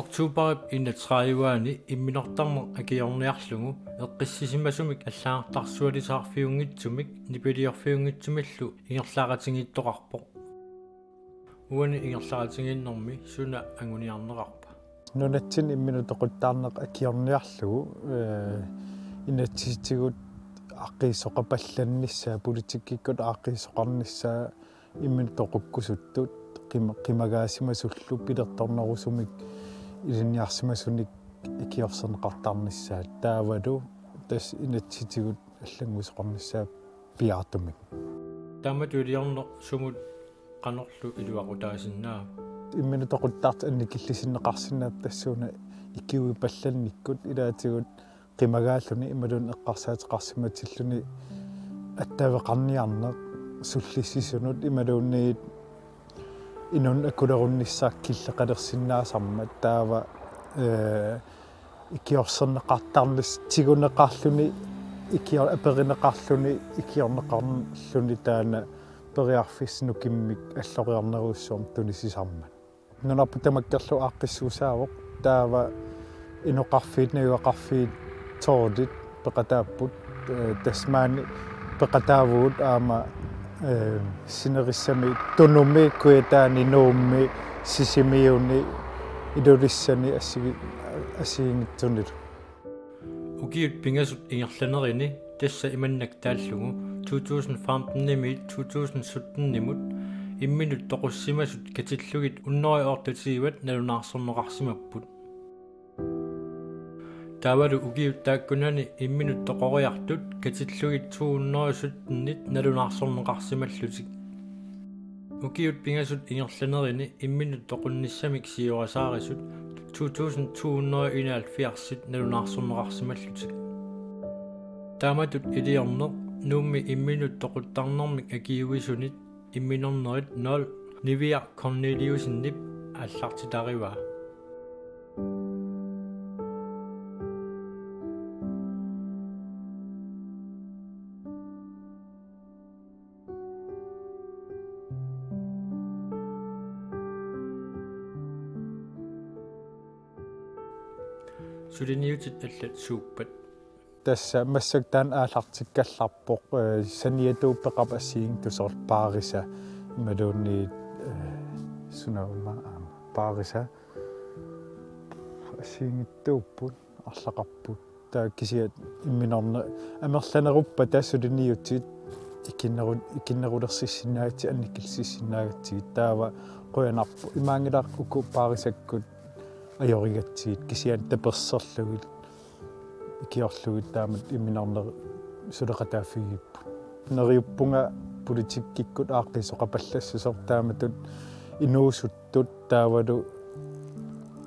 Oktober innatraiwaani imminortarma akiorniarlugu eqqissisimasumik allaartarsualisaarfiungitsumik nipiliorfiungitsumallu ingerlaaqatingiittoqarpoq uani ingerlaaqatingiinnermi suna anguniarnerarpa nunatsin imminutoquttarneq akiorniarlugu inatsitigut aqiisoqapallannissaa politikikkut aqiisoqarnissaa imminutoqukkusuttut qimagaasimasullu pilertornerusumik iliniarsimasunnik ikiorserneqartarnissaa taavalu tas inatsitigut аллангусоқарнissaa piartumik taamatuiliorner sumut qanorlu iluaqutaasinnaa imminutoquttarta annikillisinneqarsinnaat tassuuna ikkiui pallannikkut ilaatigut qimagaalluni imalun eqqarsaateqarsimatilluni attavеқарниарнеқ суллиссисунут ималуунниит инун акулерунниссааккиллеқалерсиннаасарма таава икиорсернеқартарлус тигунеқарлуни икиор аперинеқарлуни икиорнеқарлуни таана периарфиссну киммик аллориарнеруссуум тунисисарма нунарпу тамаккерлу ааққиссуусаавоқ таава инуқарфиит нагуақарфиит тоордит пеқатааппут тасмаани пеқатаавуут аама синериссами тунуми куэтаани нуумми сисимиуни идулиссани асигингитсунит укиут пингасут ингерланерини тасса иманнак тааллугу 2015-нимит 2017-нимут имминут тоқуссимасут катиллугит уннериортатигиват налунаарсернеқарсимаппут таавалу укиут тааккунани имминут тоқориартут катиллугит 217-нит налунаарсернеқарсималлутик укиут пингасут ингерланерини имминут тоқунниссамик сиорасаарисут 2271-сит налунаарсернеқарсималлутик тааматут илиорнеқ нуумми имминут тоқуттарнэрмик акиуисунит имминернерит 0 нивиа корнелиусиннип аллартитариваа сулиниутит аллат сууппат тасса массактаан аалартиккалларпоқ саниатууппеқап ассиин тусорл паариса ималуунни сунаума паариса ассиингиттууппут арлақарпут таа кисиат имминорне амерланеруппа тассулиниутит икиннерулерсиссинаагати анниккилсиссинаагатсигит таава қуянарпу имаангилаар уку паарисаккут ajorigatiit kisiat taperserlugit ikiorlugit taamat imminarner suleqataafiigip neriuppunga politikkikkut aaqqisoqapallassusor taamatut inuusuttut taavalu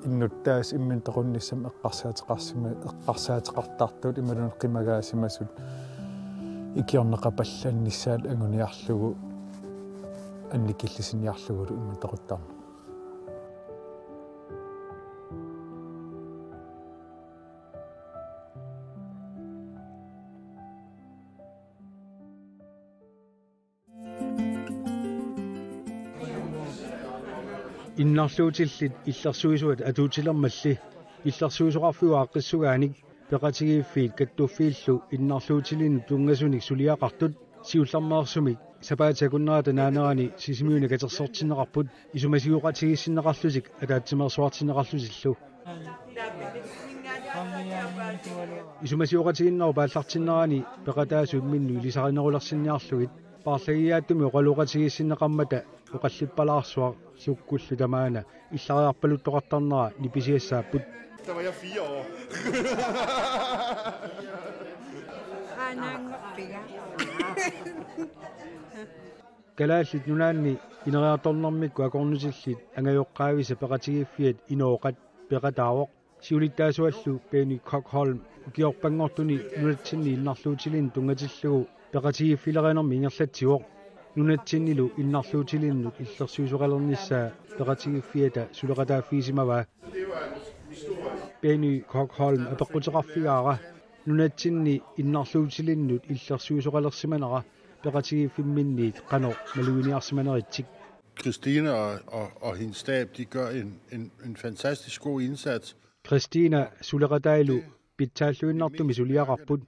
innuttaas immintoqunnissam eqqarsaateqartartut imalun qimagaasimasut ikiorneqapallannissaat anguniarlugu annikillisiniarlugulu immintoquttarna иннарлуутилlit иллерсуисуат атуутилермалли иллерсуисоқарфуа аққиссугааник пеқатигииффиит каттуффииллу иннарлуутилин тунгасуник сулиақартут сиуллармеерсумик сапаатакуннерата наанерани сисимиуна катерсортиннеқарпут исумасиуқатигиссиннеқарлусик атаатсимерсуартиннеқарлусиллу исумасиуқатигиннеру пааллартиннерани пеқатаасу имминну илисаринерулерсинниарлугит парлагиааттуми оқалуқатигиссиннеқармата уқаллиппалаарсуа суккуллу тамаана иллариарпалуттоқартарнера ниписиассааппут Der var jeg 4 år. Kalaallit nunaanni ineriartornermikku akornusillit angajоққаависа пеқатигиффиат инооқат пеқатаавоқ сиулиттаасуаллу пеени Cockholm укиорпангортуни нунатсинни иннарлуутилин тунгатиллугу пеқатигиффилеринерми ингерлатсиуоқ нунатсиннилу иннарлуутилиннут иллерсуисоқалернissaа пеқатигиффиата сулеқатааффиисимаваа пеени Cockholm апеққутеқарфигаара нунатсинни иннарлуутилиннут иллерсуисоқалерсиманера пеқатигиффимминниит қано малуиниарсиманеритсик Christine og hendes stab, de gør en fantastisk god indsats. Christina suleratailu pitsaallуиннартуми сулиақарпут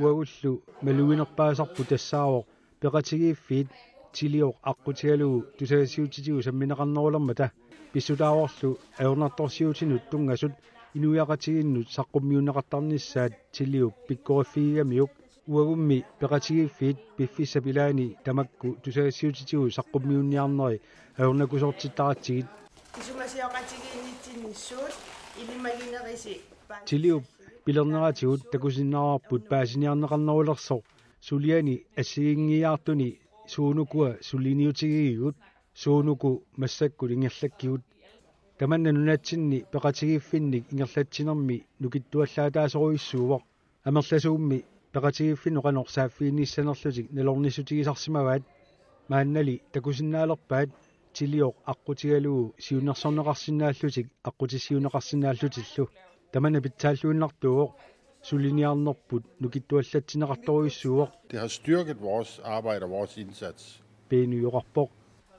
уагуллу малуинерпаасарпу тассаавор пеқатигииффиит тилиоқ аққутигалугу тусагасиутитигу самминеқарнерулермата писсутааворлу аернарторсиутинут тунгасут инуяқатигиннут саққуммиуннеқартарниссаат тилиуп пиккориффигигамиук уагумми пеқатигииффиит пиффиссапилаани тамакку тусагасиутитигу саққуммиунниарнери аернакусортиттаратсигит исумасиоқатигииннитсинниссуут илимагинериси тилиуп пилернератигут такусиннаарпут паасиниарнеқарнерулерсо сулиани ассигингиаартуни суунукуа сулиниутигигигут суунуку массаккут ингерлаккигут таманна нунатсинни пеқатигииффинник ингерлатсинерми нукиттуаллаатаасоруиссуувоқ амерласуумми пеқатигииффиннуқанорсааффиинниссанерлутик налорнисутигисарсимаваат мааннали такусиннаалерпаат тилиоқ аққутигалугу сиунерсорнеқарсинааллутик аққутиссиунеқарсинааллутиллу таманна питсааллуиннартуоқ сулиниарнерпут нукиттуаллатсинеқарторуиссуоқ. Det har styrket vores arbejde og vores indsats. Пеениуқарпоқ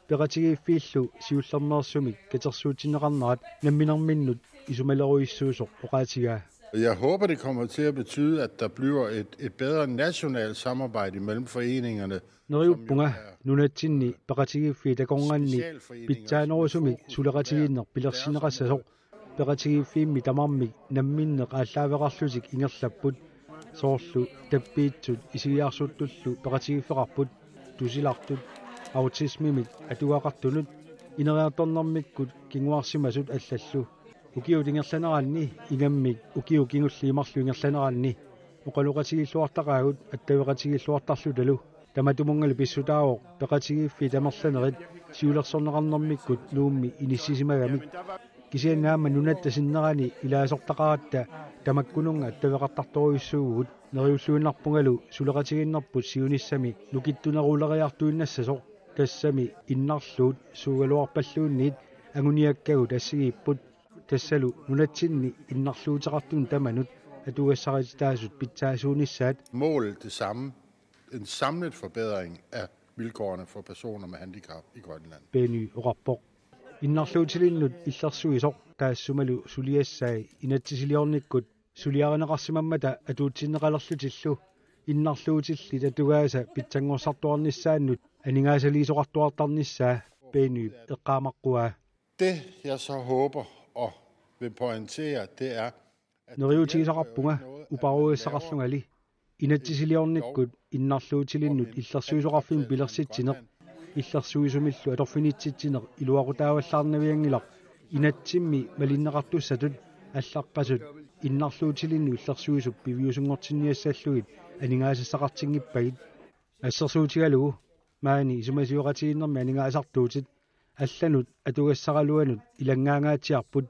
пеқатигииффииллу сиуллернерсумик катерсуутинеқарнерат намминерминнут исумалеруиссуусоқ оқаатигаа. Jeg håber, det kommer til at betyde, at der bliver et bedre nationalt samarbejde mellem foreningerne. Neriuppunga nunatsinni paqatigiffi takornganni pitsaanерусумик сулеqatiginner pilersineqassasoq peqatigiffiimmi tamarmik namminneq ааllaavеqarlutik ingerlapput soorlu tappiitsut isigiarsuuttullu peqatigiffeqarput tusilartut autismimik atuaqartunut ineriartornermikkut kinguarsimasut allallu ukiut ingerlaneraanni ingammik ukiu kingulliimarlu ingerlaneraanni uqaluqatigilluartaqaagut attaveqatigilluartarlutalu таматумунгалу писсутаавоқ пеқатигииффи тамерланерит сиулерсорнеқарнэрмиккут нуумми иниссисимагамик кисианнаама нунаттасиннерани илаасортақаратта тамаккунунга аттавеқартарторуиссуугут нериуллуиннарпунгалу сулеқатигиннерпут сиуниссами нукиттунерулериартуиннассасоқ тассами иннарлуут суугалуарпаллуунниит агуниаккагу тассигииппут тассалу нунатсинни иннарлуутеқартун таманут атугассаритаасут питсаасуунissaat Målet det samme. En samlet forbedring af vilkårene for personer med handicap i Grønland. Benny Rapport. Innarluutilinnud illersuisoq taassumalu suliassai inatsisiliornikkut suliareneqarsimammata atuutsinneqalerlutillu innarluutilli tatugaasa pitsangorsartuarnissaannut aningaasaliisoqartuartarnissaa Benny eqqaamaqquaa. Det jeg så håber og vil pointere, det er at neriutigisaqarpunga uparuissaqarlungali inatsisiliornikkut innarluutilinnud illersuisoqarfim pilersitsineq illersuisumillu atorfinitsitsiner iluaqutaavallaarnaviangilaq inatsimmi malinneqartussatut аллаққасут иннарлуутилинну иллерсуисуп пивиусунгортинниассааллугит анингаасассақартингиппагит ассерсуутигалугу маани исумасиоқатигиннэрми анингаасартуутит алланут атугассаралуанут илангаангаатиарпут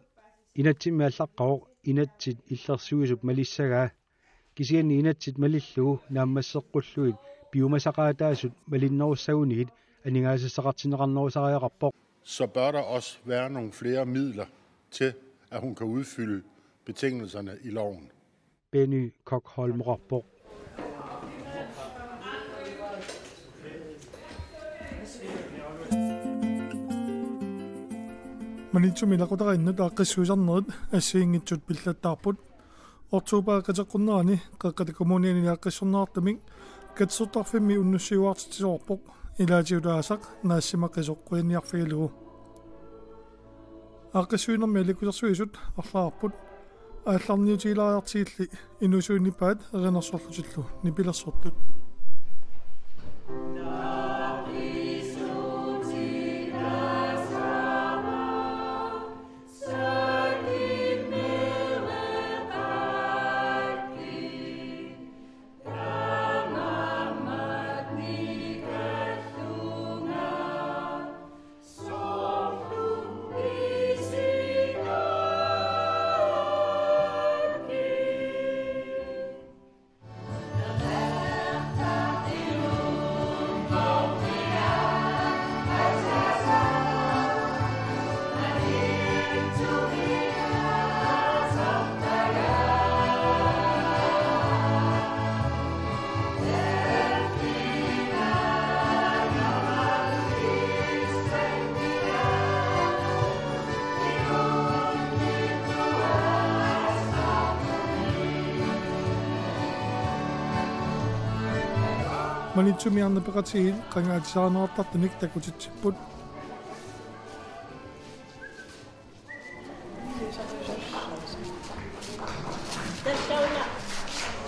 инатсимми аллаққаоқ инатсит иллерсуисуп малиссагаа кисианни инатсит малиллугу нааммассеққуллуит пиумасақаатаасут малиннеруссагунигит анингаасассақартинеқарнерусариақарпоқ. Så bør der også være nogle flere midler til, at hun kan udfylde betingelserne i loven. Benny Kokholm rapport. манитсумилакутарииннут ааққиссуисарнерит ассиингитсут пиллаттаарпут ортуупаақатеққуннерани қеққата коммуниани ааққиссорнеартамик катсертарфимми уннуссиуартитсоорпоқ илаатиулаасақ наассимаққисоқ қуяниарфигалугу ааққиссуинерми аликусерсуисут арлаарпут аалларниутигилариартигилли инусуиннипаат эринерсорлутиллу нипилерсортут манитсумиарнапеқатигит қангаатисаарнеқартартаник такутитсиппут тассауна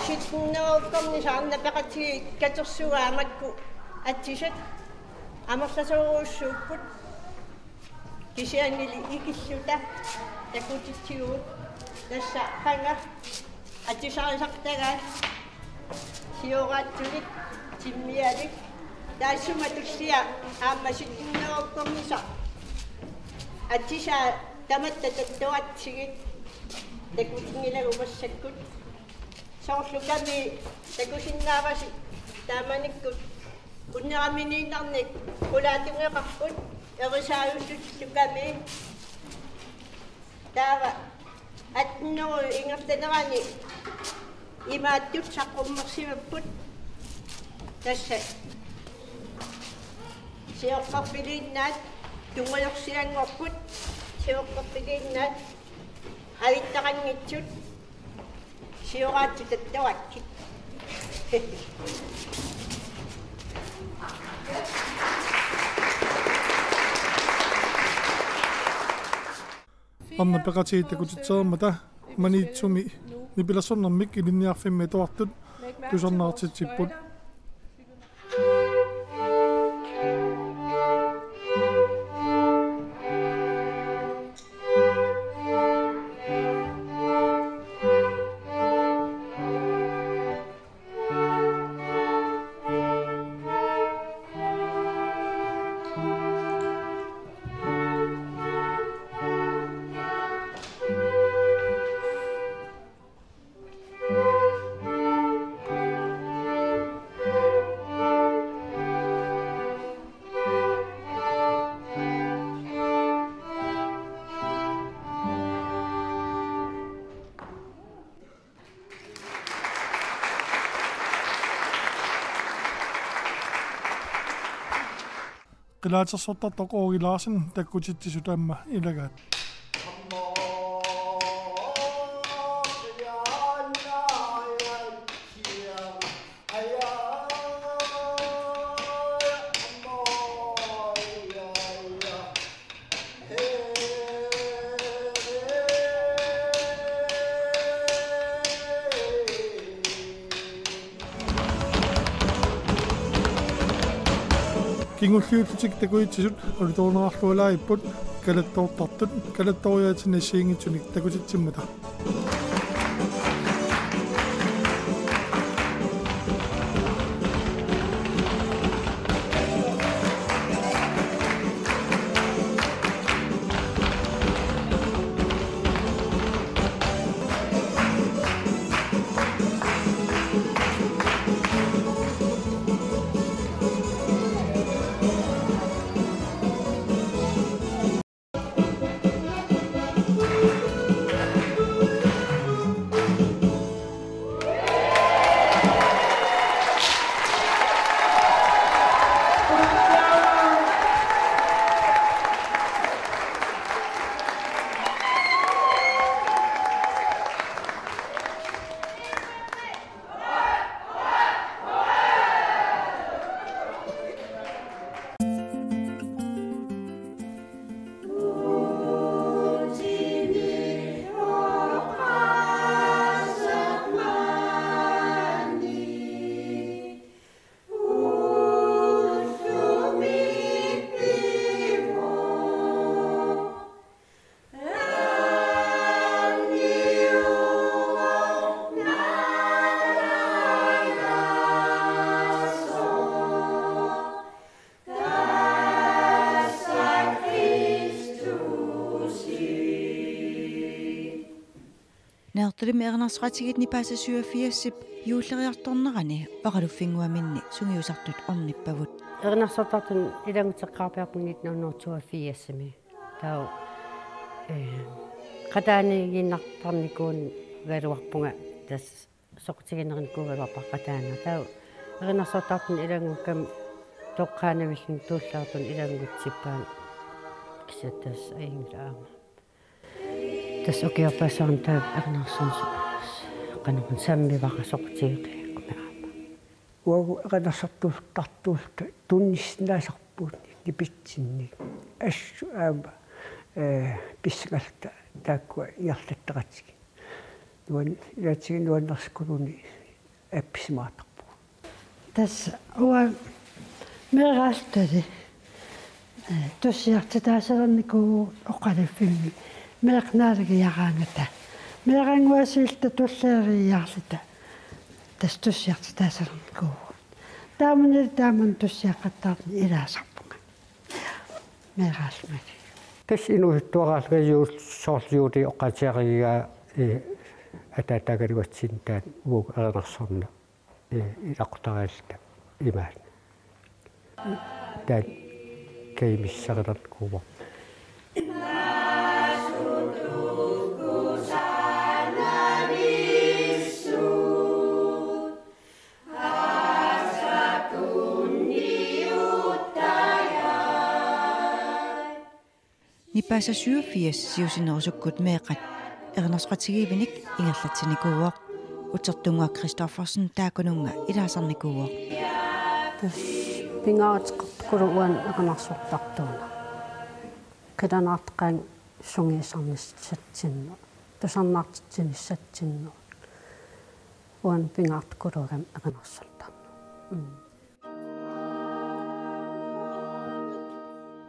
шитнеоркорни саарнапеқатигит катерсугаамакку атсисат амерласоруссууппут кисиангили икиллута такутитсигуут тасса ханга атсисаарисартагаа сиораатсуник тиммиалик таассуматуссиа ааммаситнеоркорниса атсиса таматта таттуатсигит такутингилагумассаккут соорлуками такусиннааваси тааманиккут уннерамининнарник кулаатингеқарпут эрисааюссутлуками таава атнеру ингертанерани имааттут саққуммерсимаппут тасса сиоққарпилииннаат тунгуйорсиангорпут сиоққарпилииннаат авиттақангитсут сиораатсу таттаватсит арнапеқатигит такутитсеермата манитсуми нипилассорнэрмик илинниарфимми туартут тусарнаартитсиппут qilaatersortartoq oogilaasen takkutittisutamma ilagaat кингуллиуллутик такуитсисут улитуунеарлуалаиппут калаттоортартут калатториаатинассиингитсуник такутитсиммата Nertulimiernasratsigit nipaassasuafiassip juulleriartornerani paqaluffinguaminni sungiusartut ornippavut ernarsartartun ilangutteqqarpiarpunit nuunnuurtuafiassami tau qataaniginnartarnikuun galuarpunga tas soqtiginerin qataana tau ernarsartartun ilangukkam toqqaanavillun tuullaartun ilangutsippaan kisatas ainglaama tas okiorpaasarn taap ernarsarn qanaqun sammivaqa soqtigiqi qumaama уагу эқанерсартуултартуулта тунниснаасарпуут нипитсинни ассу аама писсгалта тааккуа иарлаттақатсги нуан илаатсиги нуаннерскулуни апписмаатарпу тас уа мераалтали туссиартитаасерникуу оқалиффимми меқнаалаги яраангата меқангуасиилта туллеериаарлита тас туссиартитаасерникуу тааман туссиаққаттаарни илаасарпунга мераалмаги тас инуиттуараалгаюул соорлиули оқатиаригига атаатагалуатсин таан ууг аанерсорна илақутараалта имаан таан кеймиссарилеркуува Nipasa 87 siusinerusukut meeqat ernersqatigivnik ingerlatsinikuuaq utertunga Christoffersen taakununga ilaasarnikuuaq tas pingaatqartukuluuan eqanarsortartuuna qilanaartqaan sungiisarnissatsinnu tusarnaartitsinissatsinnu uan pingaartukuluugam eqanarsortarnu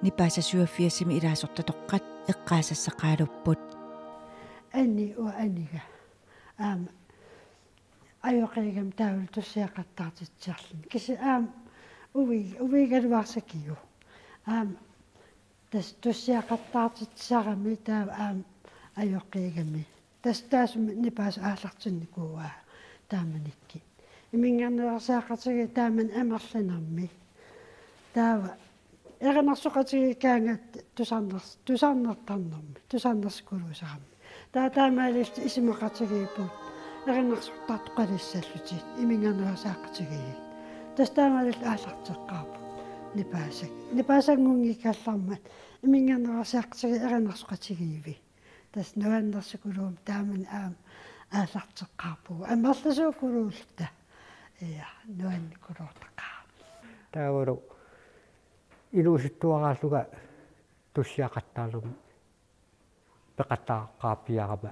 Nipasa 87 ilaasortatoqqat eqqaasassaqaalupput anni aniga ayoqigam taawul tussiaqattaartitsiarlin kisi uvigaluarsakiu tas tussiaqattaartitsarami taa ayoqigami tas taasum nipasa aallartinnikuua taamanikki imingarnersaaqatigi taaman amerlinarmi taava eqanarsoqatigi kaangat tusarnertarnermi tusarnerskuluusarami taamaalilt isimeqatigiiput eqanarsortartoqalissalluti imingarnersaaqatigi tas taamaalilt aallarteqqaapu nipaasangungikallarmat imingarnersaaqatigi eqanarsoqatigiivi tas nuannersukuluum taaman aallarteqqaapu amerlasuukuluulta nuannikuluortaqaa таавару илууситтуарааллуга туссиақаттаалум пеқаттааққааппиарама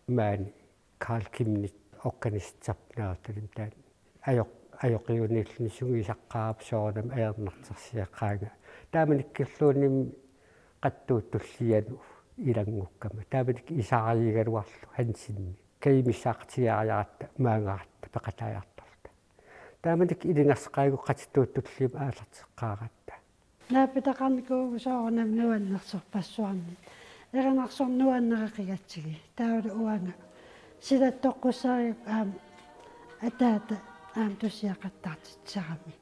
маани Карл Кимнит органистарнааталим таан аёқиуниллни сугисаққаап соорнам аернартарсиаққаага тааманиккерлууним қаттууттуллиану илангуккама тааманик исааригалуарлу хансинни каимиссаартиариаратта маангаратта пеқатааяартарта тааманик илингерсеқаагу қатитуuттуллим аалартеққааратта наапитақарникуугу соорнам нуаннерсорпассуарни эранарсорнуаннеқигатсиги таавала уанга силаттоққуссари атаата туссиақаттаартитсарами